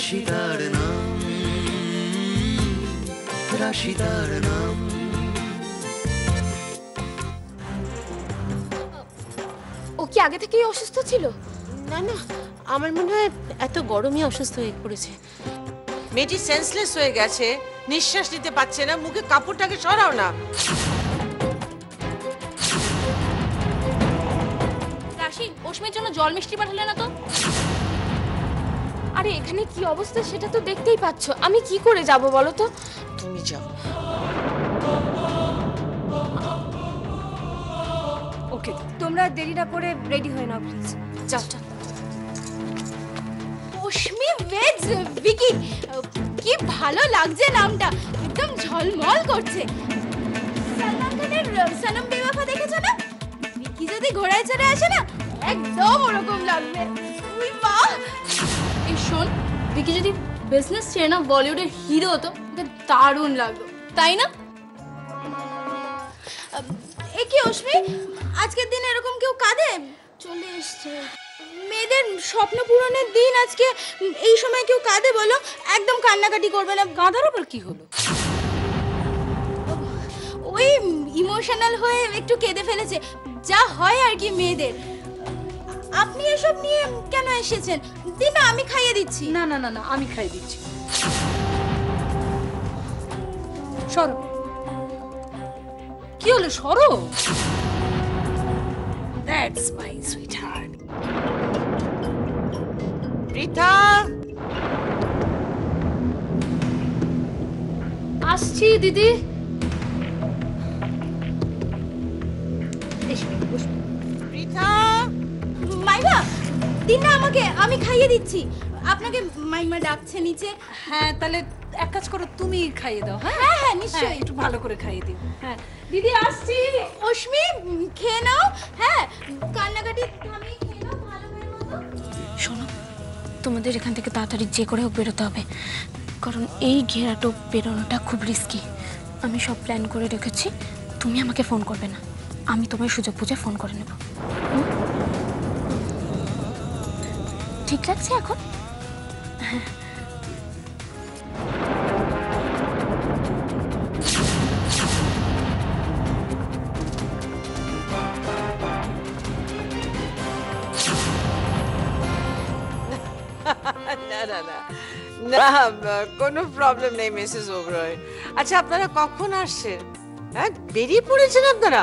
রাশিদার নাম, রাশিদার নাম। ও কি আগে থেকেই অসুস্থ ছিল? না না, আমার মনে হয় এত গরমে অসুস্থ হয়ে পড়েছে। মেয়েটি সেন্সলেস হয়ে গেছে, নিঃশ্বাস নিতে পারছে না। মুখে কাপড়টাকে সরাও না। রাশি, অশ্মির জন্য জল মিষ্টি পাঠালে না তো? আরে এখানে কি অবস্থা সেটা তো দেখতেই পাচ্ছ, আমি কি করে যাব বলো তো? তুমি যাও। ওকে, তোমরা দেরি না করে রেডি হয়ে নাও প্লিজ। যাও যাও। অশ্মি ভেজ ভিকি, কি ভালো লাগছে নামটা, একদম ঝলমল করছে। সালমান খানের সনম বেওয়াফা দেখেছো না? ভিকি যদি ঘোড়ায় চড়ে আসে না, একদম ওরকম লাগবে। উই বাহ! এই শোন, ভিকি যদি বিজনেস ছেড়ে না বলিউডের হিরো হতো, ওকে দারুণ লাগতো, তাই না? এ কি অশ্মি, আজকের দিনে এরকম কেউ কাঁদে? চলে এসছে মেয়েদের স্বপ্ন পূরণের দিন, আজকে এই সময় কেউ কাঁদে বলো? একদম কান্নাকাটি করবে না। কাঁদার আবার কি হলো? ওই ইমোশনাল হয়ে একটু কেঁদে ফেলেছে, যা হয় আর কি মেয়েদের। আপনি এসব নিয়ে কেন এসেছেন? দিন, আমি খাইয়ে দিচ্ছি। না না না না, আমি খাইয়ে দিচ্ছি। সরো। কি হলো? সরো। That's my sweetheart. রীতা, আসছি দিদি। রীতা। মাইমা, দিন না আমাকে, আমি খাইয়ে দিচ্ছি। আপনাকে মাইমা ডাকছে নিচে। হ্যাঁ, তাহলে এক কাজ করো, তুমি খাইয়ে দাও। হ্যাঁ হ্যাঁ হ্যাঁ নিশ্চয়ই, একটু ভালো করে খাইয়ে দিও। হ্যাঁ দিদি, আসছি। অশ্মি খেয়ে নাও। হ্যাঁ, কান্নাকাটি থামিয়ে খেয়ে নাও ভালো মেয়ের মতো। শোনো, তোমাদের এখান থেকে তাড়াতাড়ি যে করে হোক বেরোতে হবে, কারণ এই ঘেরাটো বেরোনোটা খুব রিস্কি। আমি সব প্ল্যান করে রেখেছি, তুমি আমাকে ফোন করবে না, আমি তোমার সুযোগ বুঝে ফোন করে নেব। ঠিক লাগছে এখন? হ্যাঁ। না না না না, কোনো প্রবলেম নেই মিসেস ওবরয়। আচ্ছা, আপনারা কখন আসছেন? হ্যাঁ, বেরিয়ে পড়েছেন আপনারা?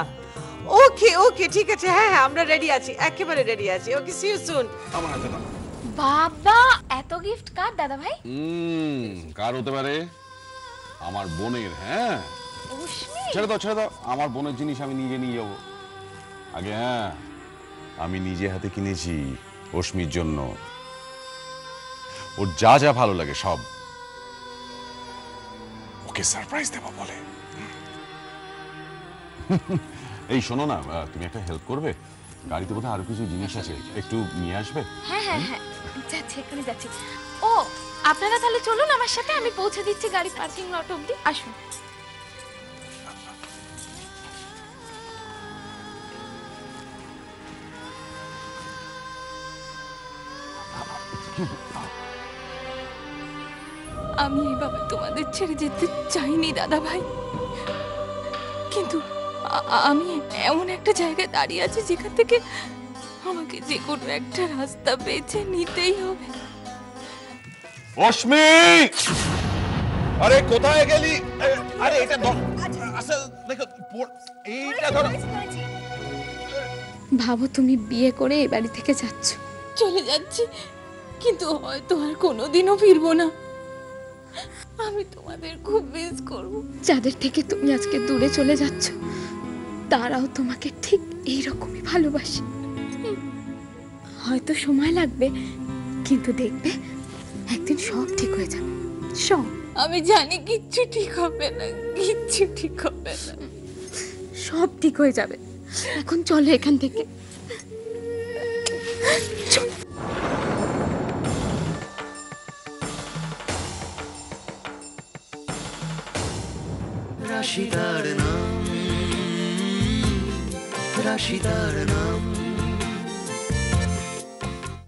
ওকে ওকে, ঠিক আছে। হ্যাঁ হ্যাঁ, আমরা রেডি আছি, একেবারে রেডি আছি। ওকে, সি ইউ সুন। আমার হাতে না। বাবা, এত গিফট কার দাদা ভাই? কার হতে পারে? আমার বোনের। হ্যাঁ, ছেড়ে দাও ছেড়ে দাও, আমার বোনের জিনিস আমি নিজে নিয়ে যাবো। আগে হ্যাঁ, আমি নিজে হাতে কিনেছি অশ্মির জন্য, ওর যা যা ভালো লাগে সব। ওকে সারপ্রাইজ দেবো বলে। এই শোনো না, তুমি একটা হেল্প করবে? গাড়িতে বোধহয় আরো কিছু জিনিস আছে, একটু নিয়ে আসবে? হ্যাঁ হ্যাঁ হ্যাঁ, যাচ্ছি, এক্ষুনি যাচ্ছি। ও, আপনারা তাহলে চলুন আমার সাথে, আমি পৌঁছে দিচ্ছি গাড়ি পার্কিং লট অবধি। আসুন। আমি এইভাবে তোমাদের ছেড়ে যেতে চাইনি দাদা ভাই, কিন্তু আমি এমন একটা জায়গায় দাঁড়িয়ে আছি যেখান থেকে আমাকে যে কোনো একটা রাস্তা বেছে নিতেই হবে। অশ্মি, আরে কোথায় গেলি? আরে এটা আচ্ছা দেখো, এইটা ধরো। ভাবো তুমি বিয়ে করে এই বাড়ি থেকে যাচ্ছ। চলে যাচ্ছি, কিন্তু হয়তো আর কোনোদিনও ফিরবো না। আমি তোমাদের খুব মিস করব। যাদের থেকে তুমি আজকে দূরে চলে যাচ্ছ, তারাও তোমাকে ঠিক এইরকমই ভালোবাসে। হয়তো সময় লাগবে, কিন্তু দেখবে একদিন সব ঠিক হয়ে যাবে। সব। আমি জানি কিচ্ছু ঠিক হবে না, কিচ্ছু ঠিক হবে না, সব ঠিক হয়ে যাবে। এখন চলো এখান থেকে। রাশিদার নাম, রাশিদার নাম।